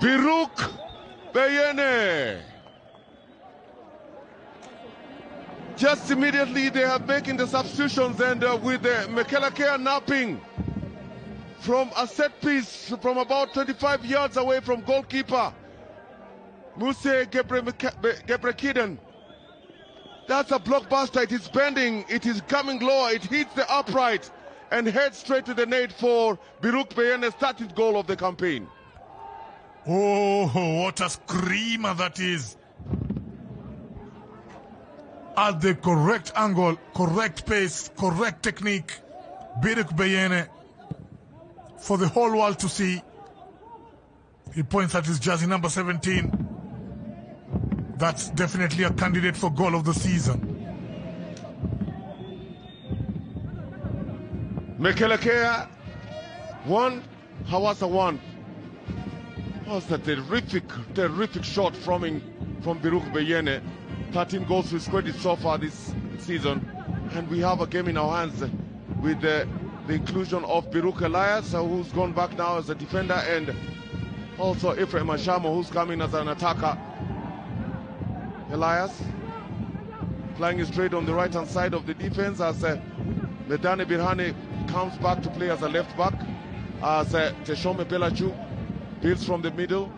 Biruk Beyene. Just immediately they are making the substitutions, and with Mekelakeya napping from a set piece from about 25 yards away from goalkeeper Muse Gebrekidan. That's a blockbuster. It is bending, it is coming lower, it hits the upright and heads straight to the net for Biruk Beyene's 30th goal of the campaign. Oh, what a screamer that is. At the correct angle, correct pace, correct technique, Biruk Beyene, for the whole world to see. He points at his jersey number 17. That's definitely a candidate for goal of the season. Mekelakeya 1, Hawassa 1. That was a terrific shot from Biruk Beyene. 13 goals with credit so far this season, and we have a game in our hands with the inclusion of Biruk Elias, who's gone back now as a defender, and also Ephraim Ashamo, who's coming as an attacker. Elias flying straight on the right hand side of the defense as Medane Birhane comes back to play as a left back, as Teshome Pelachu builds from the middle.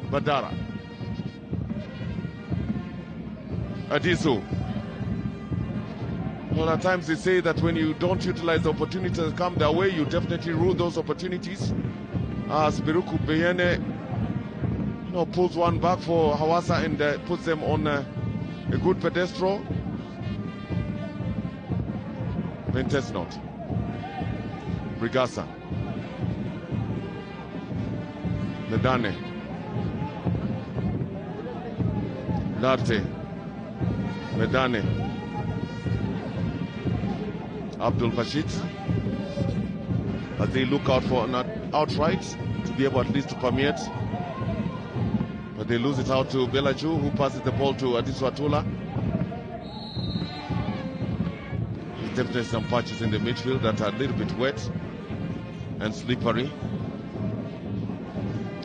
Badara Adisu. Well, at times they say that when you don't utilize the opportunities that come their way, you definitely rule those opportunities. As Biruk Beyene pulls one back for Hawassa and puts them on a good pedestal. Ventes not. Brigasa. Medane. Larte. Medane. Abdul Fashid. As they look out for an outright to be able at least to permeate. But they lose it out to Belaju, who passes the ball to Adisu Atula. There's definitely some patches in the midfield that are a little bit wet and slippery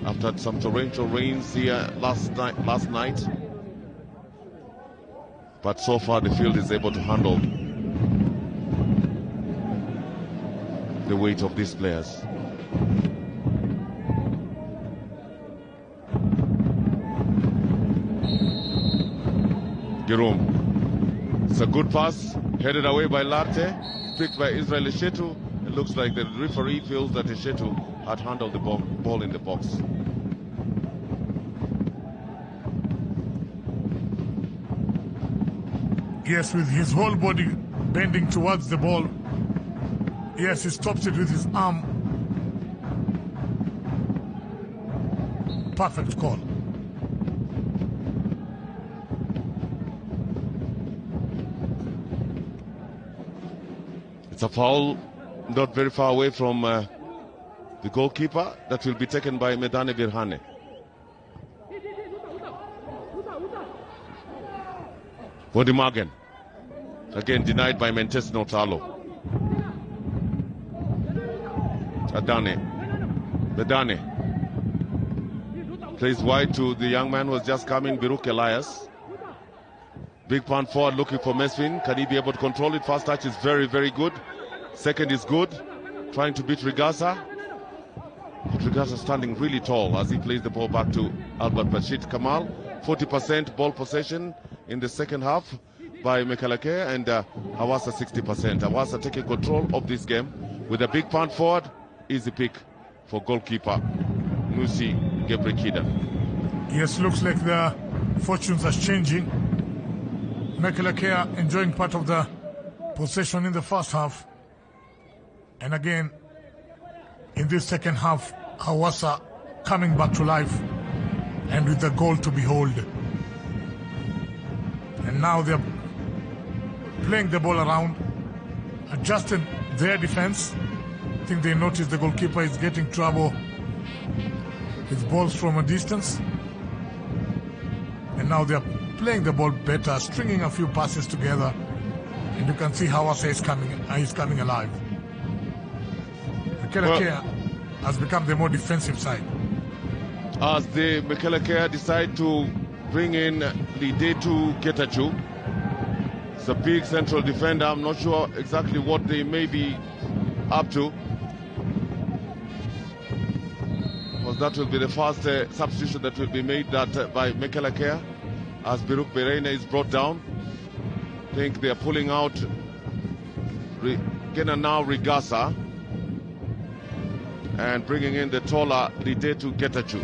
after some torrential rains here last night. But so far the field is able to handle the weight of these players. Giroum. It's a good pass, headed away by Larte, picked by Israel Eshetu. It looks like the referee feels that Eshetu had handled the ball in the box. Yes, with his whole body bending towards the ball. Yes, he stops it with his arm. Perfect call. It's a foul not very far away from the goalkeeper that will be taken by Medane Birhane. Bodimagen, again denied by Mentes Notalo. Adane, Medane plays wide to the young man who was just coming, Biruk Elias. Big punt forward looking for Mesfin. Can he be able to control it? First touch is very, very good. Second is good. Trying to beat Rigasa. But Rigasa standing really tall as he plays the ball back to Albert Bashir Kamal. 40% ball possession in the second half by Mekelakeya, and Hawassa 60%. Hawassa taking control of this game with a big punt forward. Easy pick for goalkeeper Musi Gebrekidan. Yes, looks like the fortunes are changing. Mekelakeya enjoying part of the possession in the first half, and again in this second half Hawassa coming back to life and with the goal to behold. And now they're playing the ball around, adjusting their defense. I think they notice the goalkeeper is getting trouble with balls from a distance, and now they're playing the ball better, stringing a few passes together, and you can see Hawassa is coming alive. Mekelakeya has become the more defensive side. as the Mekelakeya decide to bring in Lidetu Getachew. It's a big central defender. I'm not sure exactly what they may be up to. Because that will be the first substitution that will be made by Mekelakeya as Biruk Bereina is brought down. I think they are pulling out Genanau Rigasa and bringing in the taller Lidetu Getachew.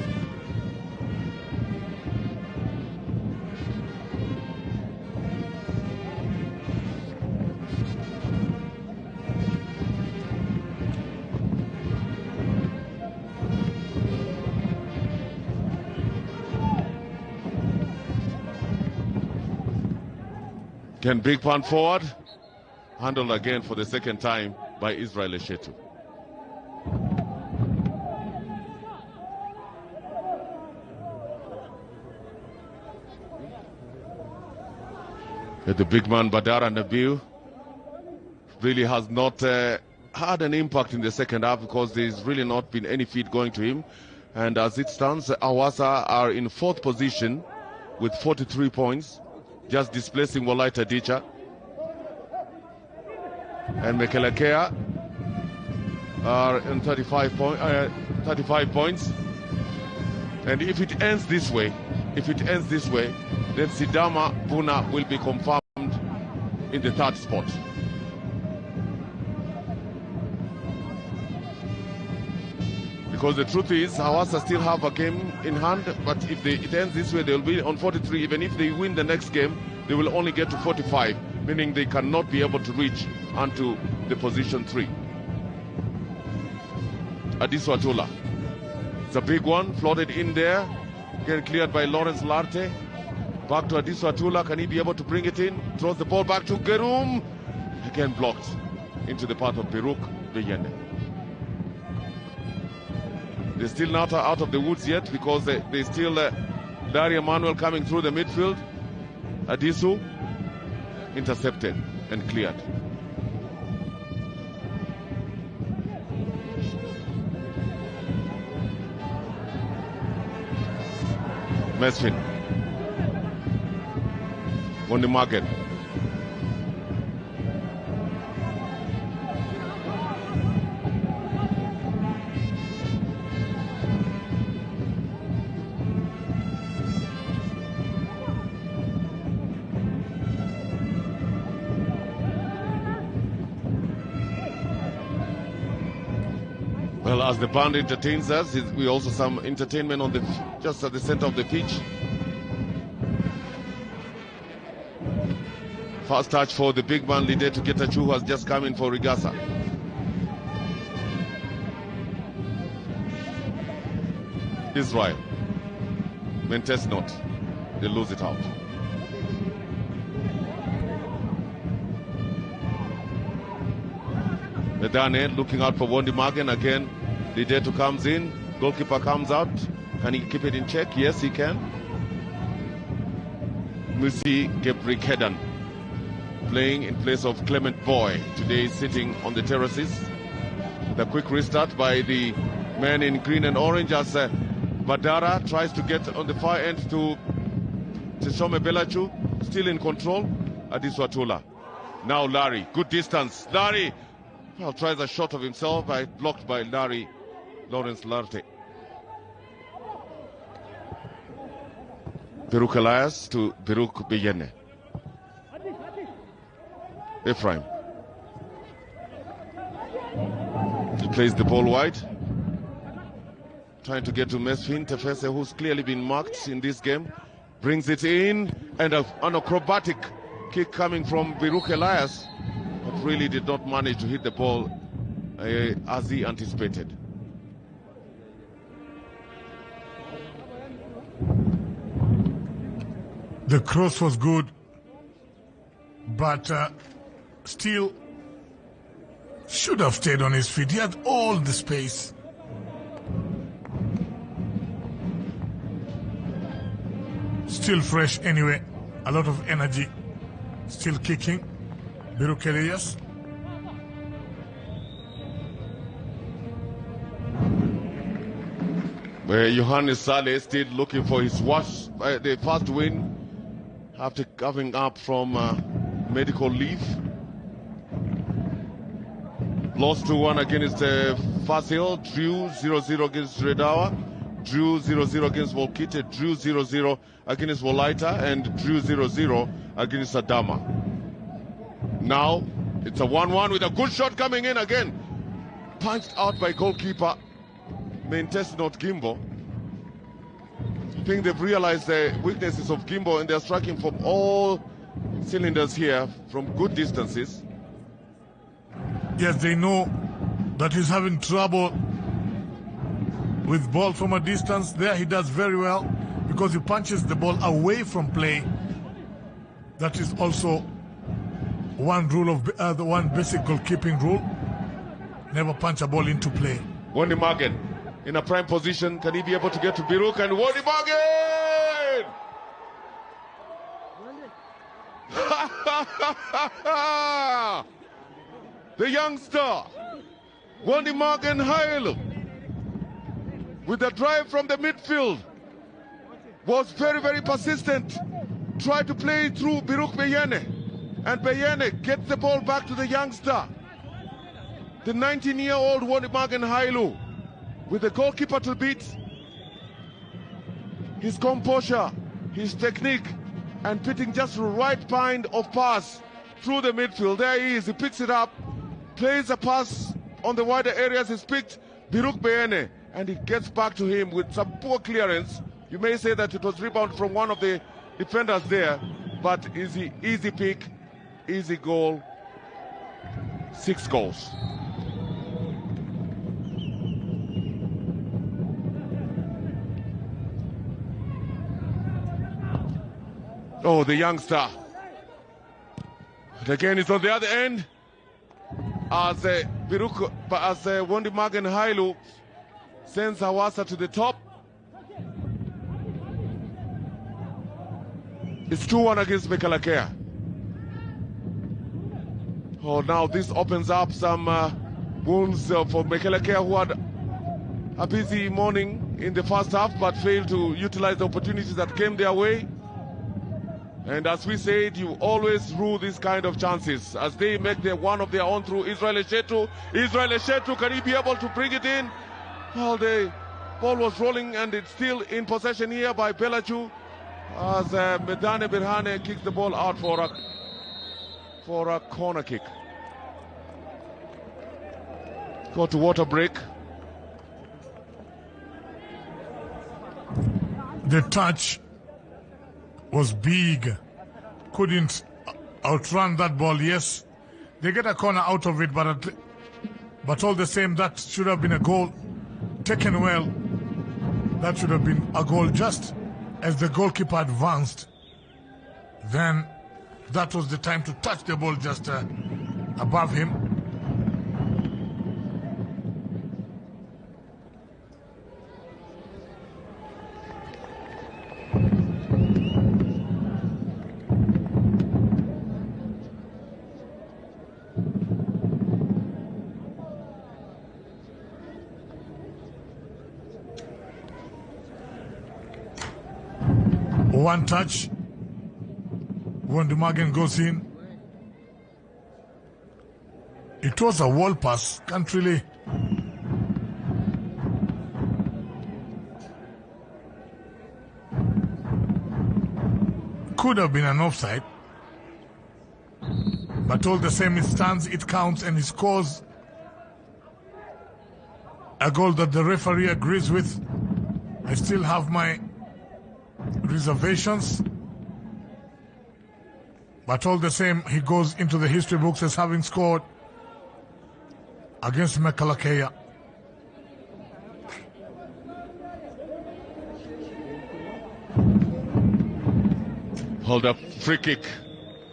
Can big punt forward, handled again for the second time by Israel Eshetu. The big man Badara Nabil really has not had an impact in the second half because there's really not been any feed going to him. And as it stands, Hawassa are in 4th position with 43 points. Just displacing Walaita Dicha. And Mekelakeya are in 35 points. And if it ends this way, then Sidama Buna will be confirmed in the 3rd spot. Because the truth is, Hawassa still have a game in hand, but if it ends this way, they will be on 43. Even if they win the next game, they will only get to 45, meaning they cannot be able to reach onto the position 3. Adisu Atula. It's a big one, floated in there, getting cleared by Lawrence Larte. Back to Adisu Atula, can he be able to bring it in? Throws the ball back to Gerum. Again blocked into the path of Biruk Beyene. They're still not out of the woods yet because they still Daria Manuel coming through the midfield. Adisu intercepted and cleared. Mesfin on the market. Well, as the band entertains us, we also some entertainment on just at the center of the pitch. First touch for the big man Lidetu Getachew, who has just come in for Rigasa. Israel. Mentes not. They lose it out. Medane looking out for Wondi Magen again. Lidetu comes in, goalkeeper comes out. Can he keep it in check? Yes, he can. Musi Gebrikedan playing in place of Clement Boy. Today sitting on the terraces. The quick restart by the man in green and orange as Badara tries to get on the far end to Shome Belachu. Still in control. Adisu Atula. Now Larry, good distance. Larry tries a shot of himself, blocked by Larry Lawrence Larte. Biruk Elias to Biruk Beyene. Ephraim. He plays the ball wide. Trying to get to Mesfin Tefese, who's clearly been marked in this game. Brings it in, and an acrobatic kick coming from Biruk Elias, but really did not manage to hit the ball as he anticipated. The cross was good, but still should have stayed on his feet. He had all the space. Still fresh anyway, a lot of energy, still kicking. Biruk Elias. Johannes Saleh still looking for his the first win after coming up from medical leave. Lost 2-1 against Fasil, drew 0-0 against Redawa, drew 0-0 against Volkite, drew 0-0 against Wolaita, and drew 0-0 against Adama. Now it's a 1-1 with a good shot coming in again. Punched out by goalkeeper Mentesnot Gimbo. I think they've realized the weaknesses of Gimbo and they're striking from all cylinders here from good distances. Yes, they know that he's having trouble with ball from a distance. There he does very well because he punches the ball away from play. That is also one rule of the one basic goalkeeping rule. Never punch a ball into play. Wondy Morgan in a prime position. Can he be able to get to Biruk? And Wondy Morgan! The youngster, Wondy Morgan Hailu, with a drive from the midfield, was very, very persistent. Tried to play through Biruk Beyene, and Beyene gets the ball back to the youngster. The 19-year-old Wondy Morgan Hailu, with the goalkeeper to beat, his composure, his technique, and pitting just the right kind of pass through the midfield. There he is, he picks it up, plays a pass on the wider areas, he's picked Biruk Beyene, and it gets back to him with some poor clearance. You may say that it was rebound from one of the defenders there, but easy pick, easy goal, 6 goals. Oh, the youngster. And again, it's on the other end. As Wondy Morgan Hailu sends Hawassa to the top. It's 2-1 against Mekelakeya. Oh, now this opens up some wounds for Mekelakeya, who had a busy morning in the first half but failed to utilize the opportunities that came their way. And as we said, you always rule these kind of chances as they make one of their own through Israel Eshetu. Israel Eshetu, can he be able to bring it in? Well, the ball was rolling and it's still in possession here by Belaju as Medane Birhane kicks the ball out for a corner kick. Go to water break. The touch was big, couldn't outrun that ball. Yes, they get a corner out of it, but all the same, that should have been a goal taken well. That should have been a goal just as the goalkeeper advanced. Then that was the time to touch the ball just above him. One touch, Wondy Morgan goes in. It was a wall pass, can't really. Could have been an offside, but all the same, it stands, it counts, and he scores a goal that the referee agrees with. I still have my reservations, but all the same, he goes into the history books as having scored against Mekelakeya. Hold up, free kick.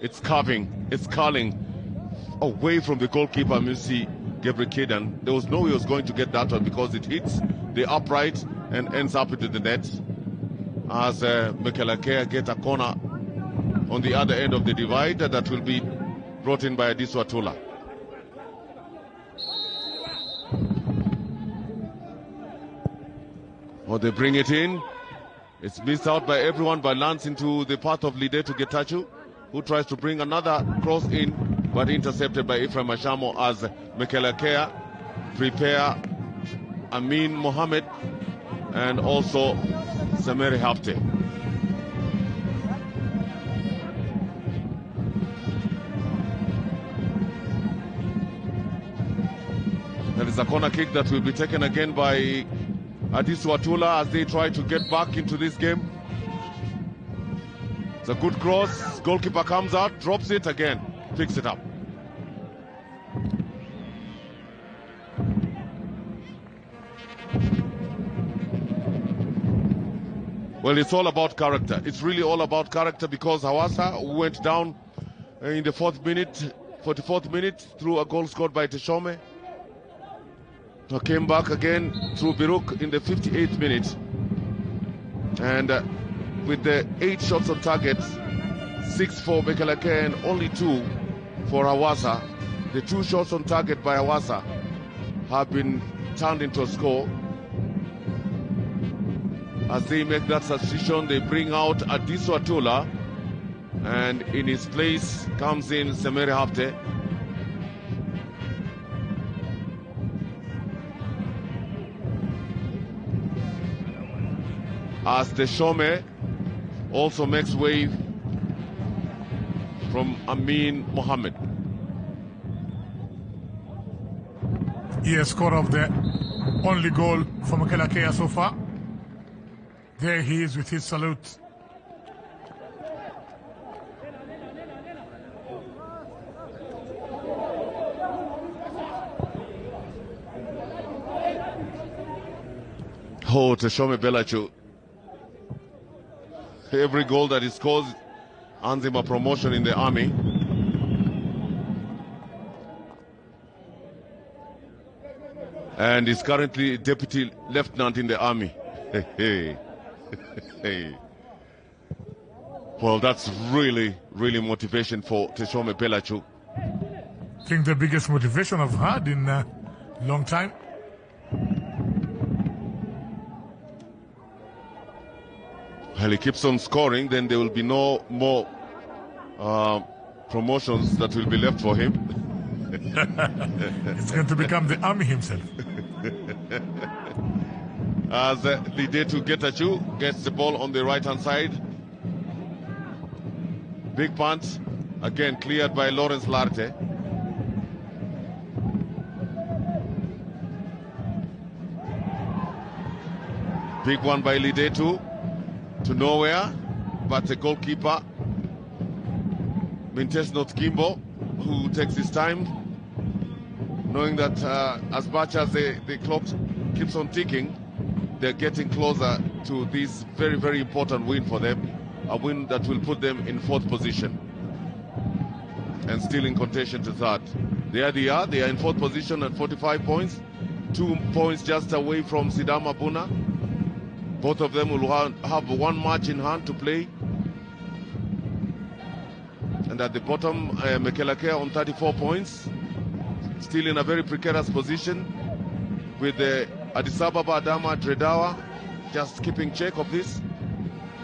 It's curling away from the goalkeeper, Musi Gebrekedan. There was no way he was going to get that one because it hits the upright and ends up into the net. As Mekelakeya get a corner on the other end of the divide that will be brought in by Adiswa Tula. Or they bring it in. It's missed out by everyone, but lands into the path of Lide to Getachew, who tries to bring another cross in, but intercepted by Ephraim Ashamo as Mekelakeya prepare Amin Mohammed and also Sameri Hafte. There is a corner kick that will be taken again by Adisu Atula as they try to get back into this game. It's a good cross. Goalkeeper comes out, drops it again, picks it up. Well, it's all about character. It's really all about character because Hawassa went down in the 44th minute through a goal scored by Teshome. Came back again through Biruk in the 58th minute. And with the 8 shots on target, 6 for Mekelakeya and only 2 for Hawassa. The 2 shots on target by Hawassa have been turned into a score. As they make that substitution, they bring out Adisu Atula, and in his place comes in Sameri Hafte. As Teshome also makes way from Amin Mohammed. He has scored of the only goal for Mekelakeya so far. There he is with his salute. Oh, Teshome Belachew. Every goal that he scores earns him a promotion in the army. And is currently deputy lieutenant in the army. Well, that's really, really motivation for Teshome Belachew. I think the biggest motivation I've had in a long time. Well, he keeps on scoring, then there will be no more promotions that will be left for him. It's going to become the army himself. As Lide to Getachew gets the ball on the right-hand side. Big punt, again cleared by Lawrence Larte. Big one by Lide to nowhere, but the goalkeeper, Mintes Notkimbo, who takes his time, knowing that as much as the clock keeps on ticking, they're getting closer to this very, very important win for them, a win that will put them in 4th position and still in contention to 3rd. There they are in 4th position at 45 points, 2 points just away from Sidama Buna. Both of them will have 1 match in hand to play. And at the bottom, Mekelakeya on 34 points, still in a very precarious position with the Addis Ababa, Adama, Dredawa just keeping check of this.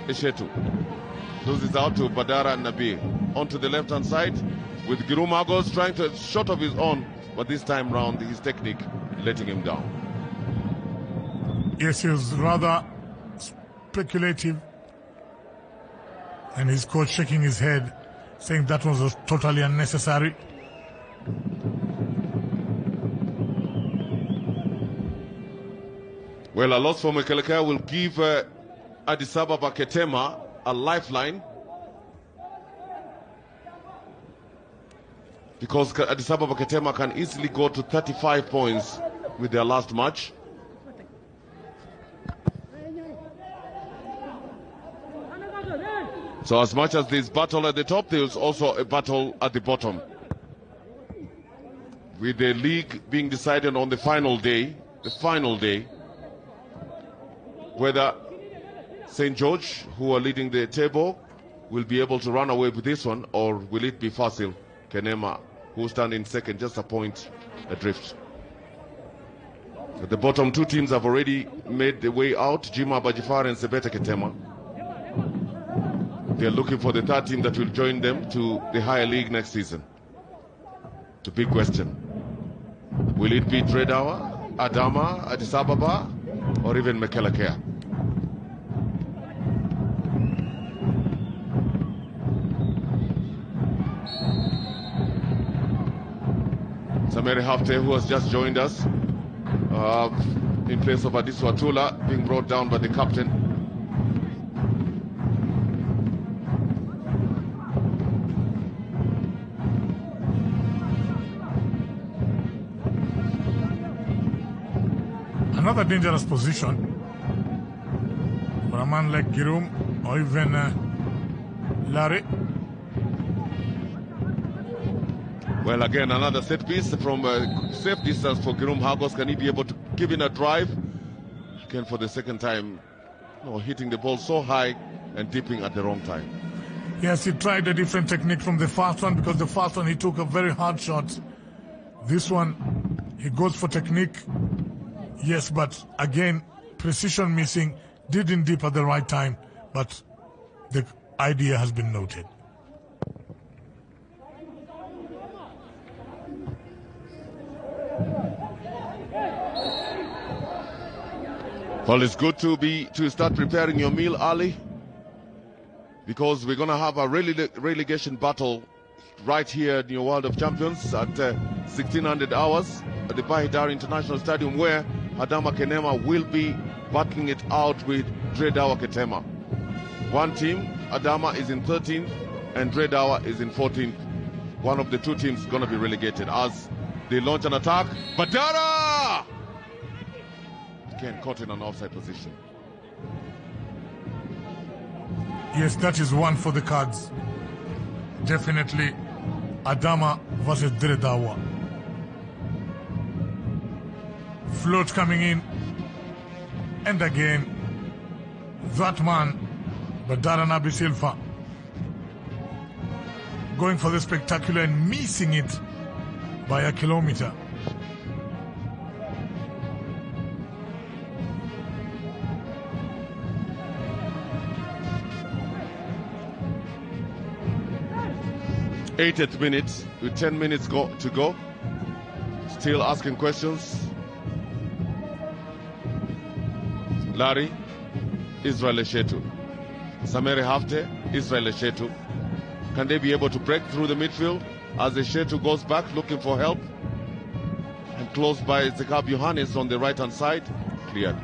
Eshetu loses out to Badara and Nabil. Onto the left-hand side with Girumagos trying to shot of his own, but this time round his technique letting him down. Yes, he was rather speculative, and his coach shaking his head, saying that was totally unnecessary. Well, a loss for Mekelakeya will give Addis Ababa Ketema a lifeline, because Addis Ababa Ketema can easily go to 35 points with their last match. So as much as there's battle at the top, there's also a battle at the bottom, with the league being decided on the final day, whether St. George, who are leading the table, will be able to run away with this one, or will it be Fasil Kenema, who stand in second, just a point adrift. The bottom two teams have already made the way out, Jima Bajifar and Sebete Ketema. They're looking for the third team that will join them to the higher league next season. The big question. Will it be Dredawa, Adama, Addis Ababa, or even Mekelakeya? Samere Hafte, who has just joined us, in place of Adisu Atula, being brought down by the captain. Another dangerous position for a man like Girum or even Larry. Well, again, another set piece from safe distance for Girum Hagos. Can he be able to give in a drive? Again, for the second time, hitting the ball so high and dipping at the wrong time. Yes, he tried a different technique from the first one, because the first one he took a very hard shot. This one, he goes for technique. Yes, but again, precision missing, didn't dip at the right time, but the idea has been noted. Well, it's good to start preparing your meal early, because we're going to have a relegation battle right here in your World of Champions at 1600 hours at the Bahidar International Stadium, where Adama Kenema will be battling it out with Dredawa Ketema. One team, Adama, is in 13th and Dredawa is in 14th. One of the two teams is going to be relegated as they launch an attack. Badara! Again, caught in an offside position. Yes, that is one for the cards. Definitely Adama versus Dredawa. Float coming in. And again, that man, Badara Nabi Silva, going for the spectacular and missing it by a kilometer. Eighth minute with 10 minutes to go. Still asking questions. Larry, Israel Eshetu. Samere Hafte, Israel Eshetu. Can they be able to break through the midfield as Eshetu goes back looking for help? And close by Zekab Yohannes on the right-hand side. Cleared.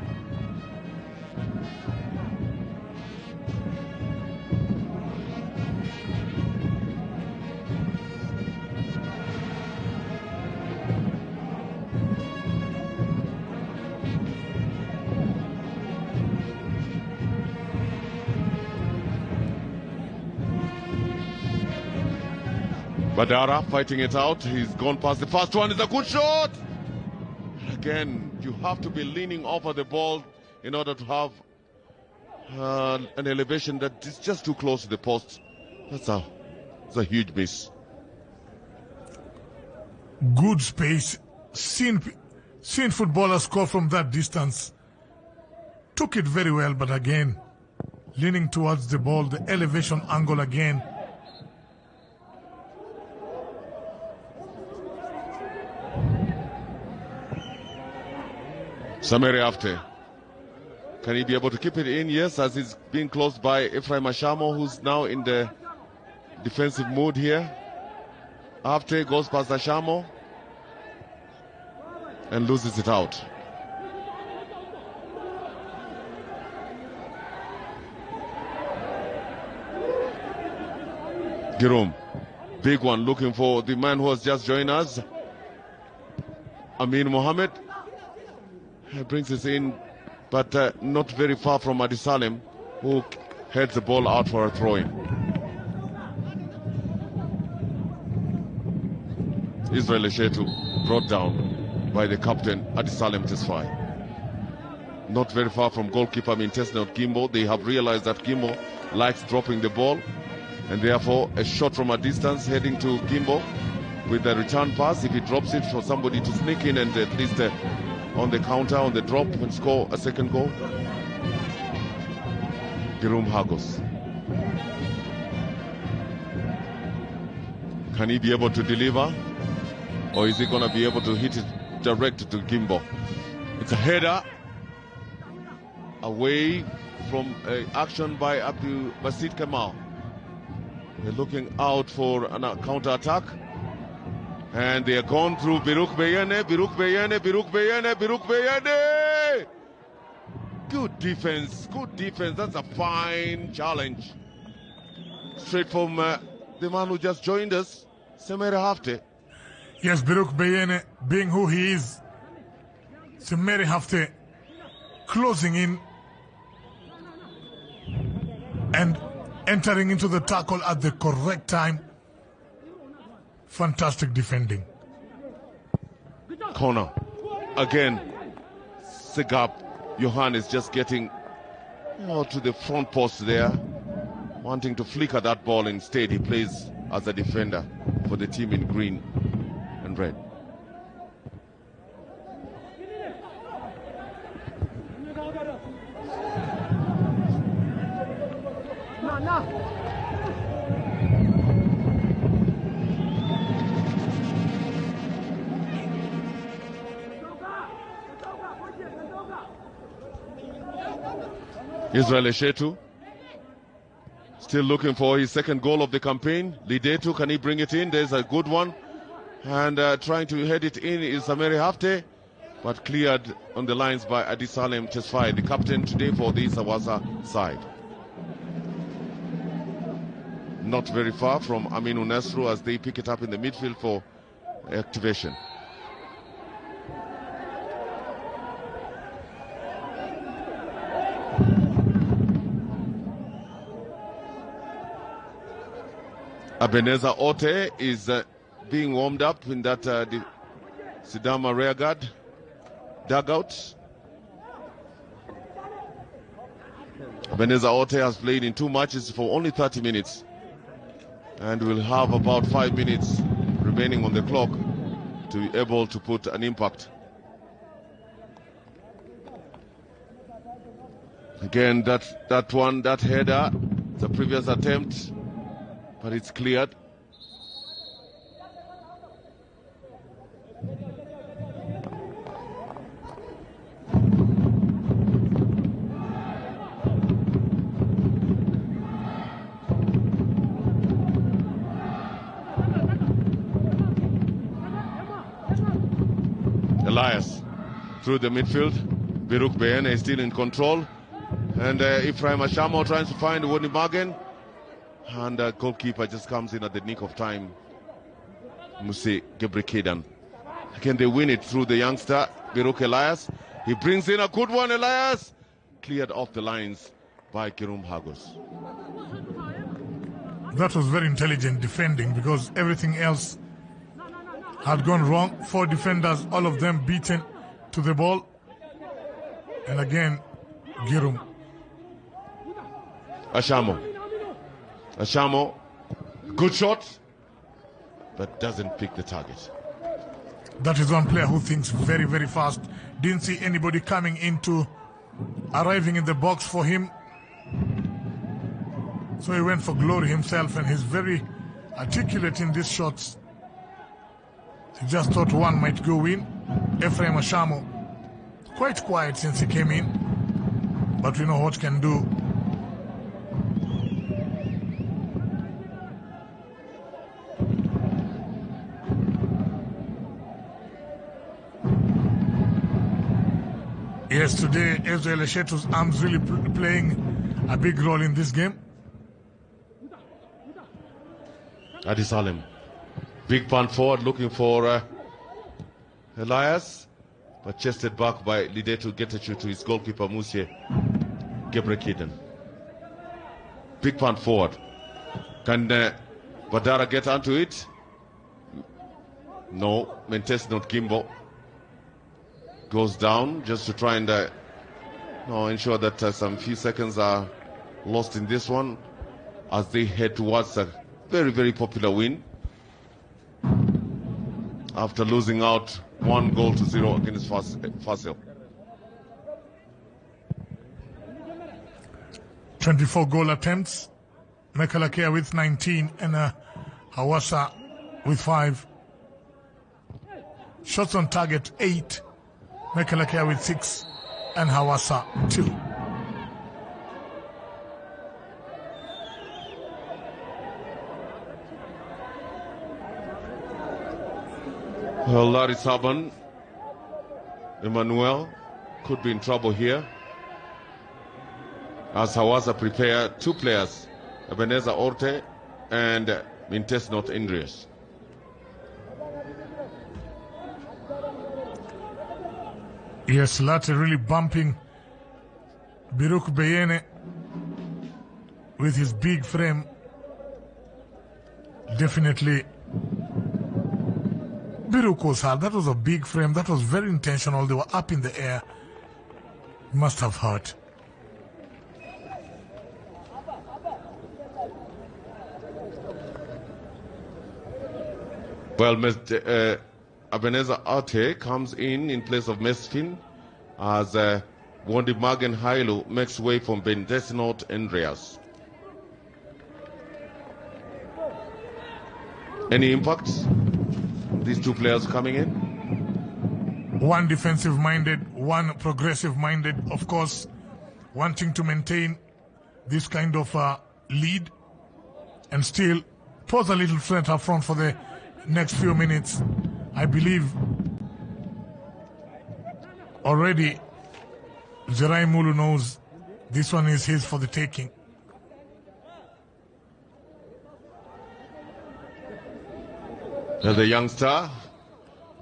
Badara fighting it out. He's gone past the first one. It's a good shot. Again, you have to be leaning over the ball in order to have an elevation that is just too close to the post. That's a huge miss. Good space. Seen footballers score from that distance. Took it very well, but again, leaning towards the ball, the elevation angle again. Samere Afte. Can he be able to keep it in? Yes, as he's being closed by Ephraim Ashamo, who's now in the defensive mood here. Afte goes past Ashamo and loses it out. Girum, big one, looking for the man who has just joined us, Amin Mohammed. He brings it in, but not very far from Adi Salem, who heads the ball out for a throw-in. Israel Eshetu brought down by the captain, Adi Salem Tesfai. Not very far from goalkeeper Mintesnot Gimbo. They have realized that Gimbo likes dropping the ball, and therefore a shot from a distance heading to Gimbo with the return pass. If he drops it, for somebody to sneak in and at least on the counter, on the drop, and score a second goal. Girum Hagos. Can he be able to deliver? Or is he going to be able to hit it direct to Gimbo? It's a header away from action by Abdul Basit Kamal. They're looking out for a counter-attack. And they are gone through Biruk Beyene, Biruk Beyene, Biruk Beyene, Biruk Beyene! Good defense, good defense. That's a fine challenge. Straight from the man who just joined us, Semere Hafte. Yes, Biruk Beyene, being who he is, Semere Hafte closing in and entering into the tackle at the correct time. Fantastic defending. Corner. Again, Segap Johan is just getting to the front post there, wanting to flicker that ball. Instead, he plays as a defender for the team in green and red. Israel Eshetu still looking for his second goal of the campaign. Lidetu, can he bring it in? There's a good one. And trying to head it in is Sameri Hafte, but cleared on the lines by Adisalem Tesfaye, the captain today for the Hawassa side. Not very far from Aminu Nasru as they pick it up in the midfield for activation. Ebenezer Ote is being warmed up in that the Sidama rearguard dugout. Ebenezer Ote has played in 2 matches for only 30 minutes and will have about 5 minutes remaining on the clock to be able to put an impact. Again, that header, the previous attempt, but it's cleared. Elias through the midfield. Biruk Beyene is still in control. And Ephraim Ashamo trying to find Woni Magen. And the goalkeeper just comes in at the nick of time. Musi Gebrekedan. Again, they win it through the youngster, Biruk Elias. He brings in a good one, Elias. Cleared off the lines by Girum Hagos. That was very intelligent defending because everything else had gone wrong. 4 defenders, all of them beaten to the ball. And again, Girum. Ashamo, good shot, but doesn't pick the target. That is one player who thinks very, very fast. Didn't see anybody coming into, arriving in the box for him. So he went for glory himself, and he's very articulate in these shots. He just thought one might go in. Ephraim Ashamo, quite quiet since he came in, but we know what can do. Yes, today Israel Eshetu's arms really playing a big role in this game. Adisalem, big punt forward looking for Elias, but chested back by Lidetu Getachew to his goalkeeper Musie Gebrekedan. Big punt forward. Can Badara get onto it? No, Mentes not Gimbo. Goes down just to try and ensure that some few seconds are lost in this one as they head towards a very, very popular win after losing out 1-0 against Fasil. 24 goal attempts. Mekelakeya with 19 and Hawassa with 5. Shots on target 8. Mekelakeya with 6 and Hawassa 2. Well, Larry Saban, Emmanuel could be in trouble here as Hawassa prepare 2 players, Ebenezer Orte and Mintes Not Indrius. Yes, Latte really bumping Biruk Beyene with his big frame. Definitely Biruk was hard. That was a big frame. That was very intentional. They were up in the air. Must have hurt. Well, Ebenezer Arte comes in place of Mesfin as Wondi Magen Hailu makes way from Bendesinot Andreas. Any impacts? These 2 players coming in? One defensive-minded, one progressive-minded, of course, wanting to maintain this kind of lead and still pose a little threat up front for the next few minutes. I believe already Jerai Mulu knows this one is his for the taking. And the youngster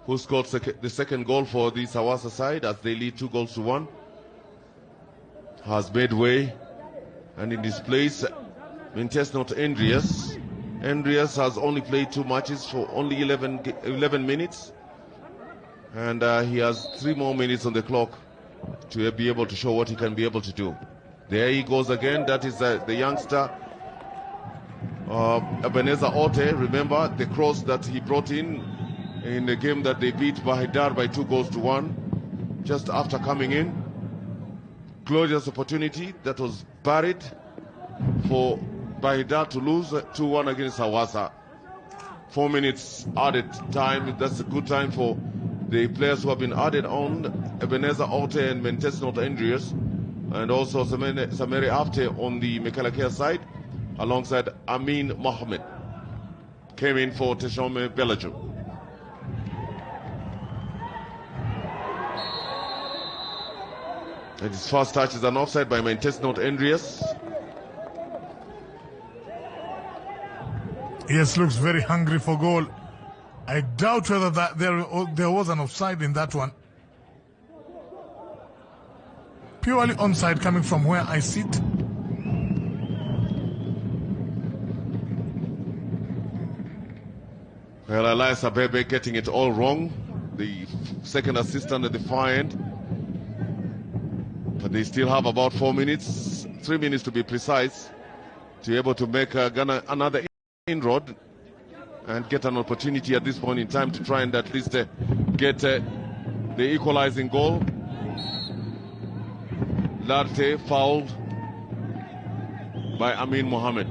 who scored the second goal for the Hawassa side as they lead 2-1 has made way, and in this place Mintes Not Andreas. Andreas has only played 2 matches for only 11 minutes, and he has 3 more minutes on the clock to be able to show what he can be able to do. There he goes again. That is the youngster Ebenezer Orte. Remember the cross that he brought in the game that they beat Bahidar by 2-1 just after coming in. Glorious opportunity that was buried for Bahidar to lose 2-1 against Hawassa. 4 minutes added time. That's a good time for the players who have been added on, Ebenezer Orte and Mintes Not Andreas, and also Samere Afte on the Mekelakeya side, alongside Amin Mohammed. Came in for Teshome Belaju. And his first touch is an offside by Mintes Not Andreas. Yes, looks very hungry for goal. I doubt whether there was an offside in that one. Purely onside coming from where I sit. Well, Elias Abebe getting it all wrong. The second assistant at the far end. But they still have about 4 minutes, 3 minutes to be precise, to be able to make Ghana another inroad and get an opportunity at this point in time to try and at least get the equalizing goal. Larte fouled by Amin Mohammed.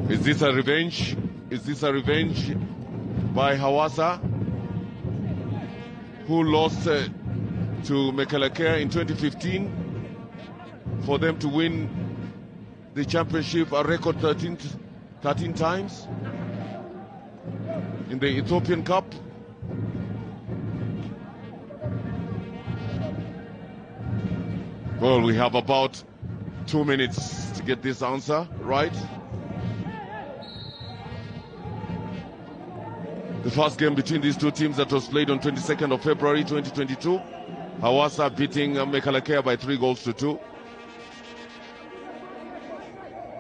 Is this a revenge? Is this a revenge by Hawassa, who lost to Mekelakeya in 2015, for them to win the championship a record 13 times in the Ethiopian Cup? Well, we have about 2 minutes to get this answer right. The first game between these 2 teams that was played on 22nd of February 2022. Hawassa beating Mekelakeya by 3-2.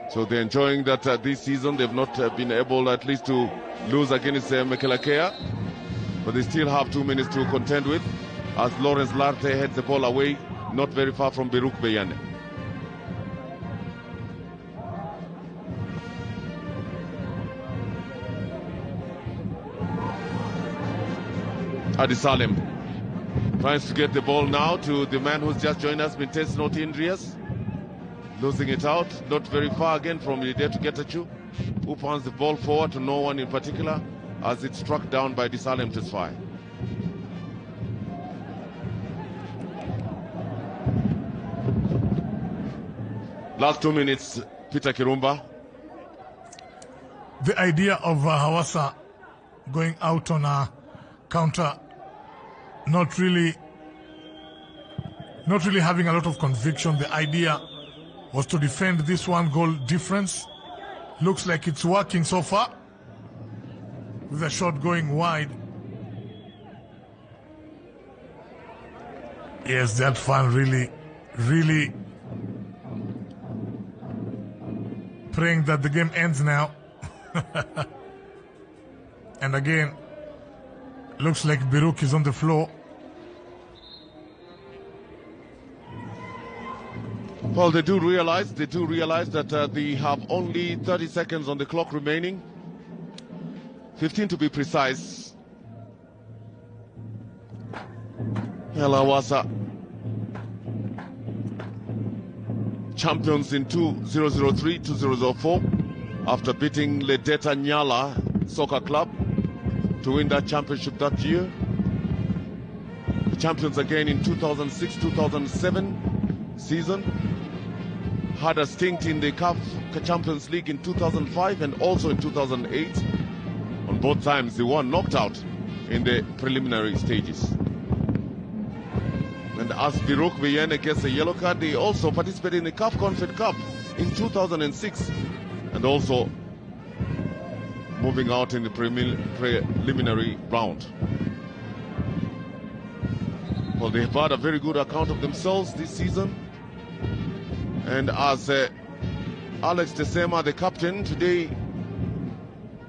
So they're enjoying that this season. They've not been able at least to lose against Mekelakeya. But they still have 2 minutes to contend with as Lawrence Larte heads the ball away, not very far from Biruk Beyane. Adi Salem tries to get the ball now to the man who's just joined us, Bintes Noti Indrias. Losing it out, not very far again from Lidé to Getachew, who punts the ball forward to no one in particular as it's struck down by Adi Salem Tesfaye. Last 2 minutes, Peter Kirumba. The idea of Hawassa going out on a counter, not really having a lot of conviction. The idea was to defend this 1 goal difference. Looks like it's working so far, with a shot going wide. Yes, that fan really praying that the game ends now. And again, looks like Biruk is on the floor. Well, they do realize that they have only 30 seconds on the clock remaining. 15 to be precise. Hawassa, champions in 2003-2004 after beating Ledeta Nyala Soccer Club to win that championship that year. Champions again in 2006-2007 season. Had a stint in the CAF Champions League in 2005 and also in 2008. On both times they were knocked out in the preliminary stages. And as Biruk Beyane gets a yellow card, they also participated in the CAF Confed Cup in 2006 and also moving out in the preliminary round. Well, they've had a very good account of themselves this season. And as Alex Tesema, the captain, today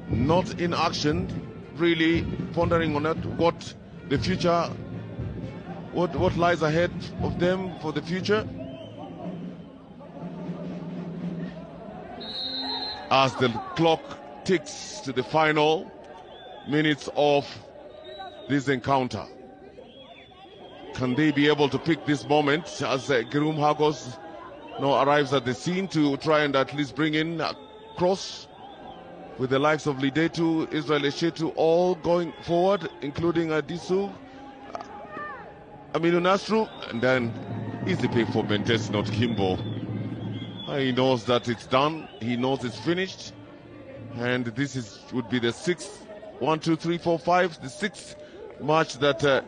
not in action, really pondering on what the future, what lies ahead of them for the future. As the clock ticks to the final minutes of this encounter. Can they be able to pick this moment as Girum Hagos arrives at the scene to try and at least bring in a cross with the likes of Lidetu, Israel Eshetu all going forward, including Adisu, Aminu Nasru, and then easy pick for Bentes, not Kimbo. He knows that it's done, he knows it's finished, and this would be the 6th, 1, 2, 3, 4, 5, the 6th match that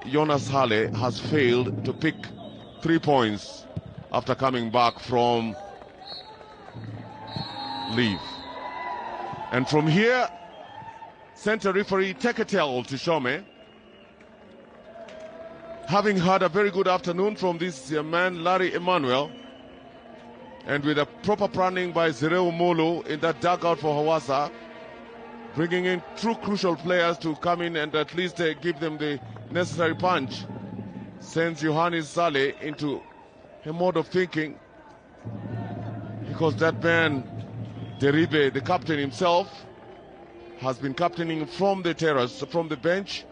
Jonas Hale has failed to pick 3 points after coming back from leave. And from here, center referee Teketel to Shome, having had a very good afternoon from this man Larry Emmanuel, and with a proper planning by Zereu Molo in that dugout for Hawassa, bringing in 2 crucial players to come in and at least give them the necessary punch, sends Johannes Saleh into a mode of thinking, because that man Deribe, the captain himself, has been captaining from the terrace, from the bench.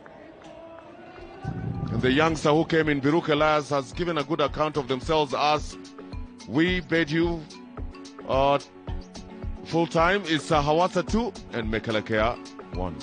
And the youngster who came in, Biruk Elias, has given a good account of themselves as we bid you full time. It's Hawassa 2 and Mekelakeya 1.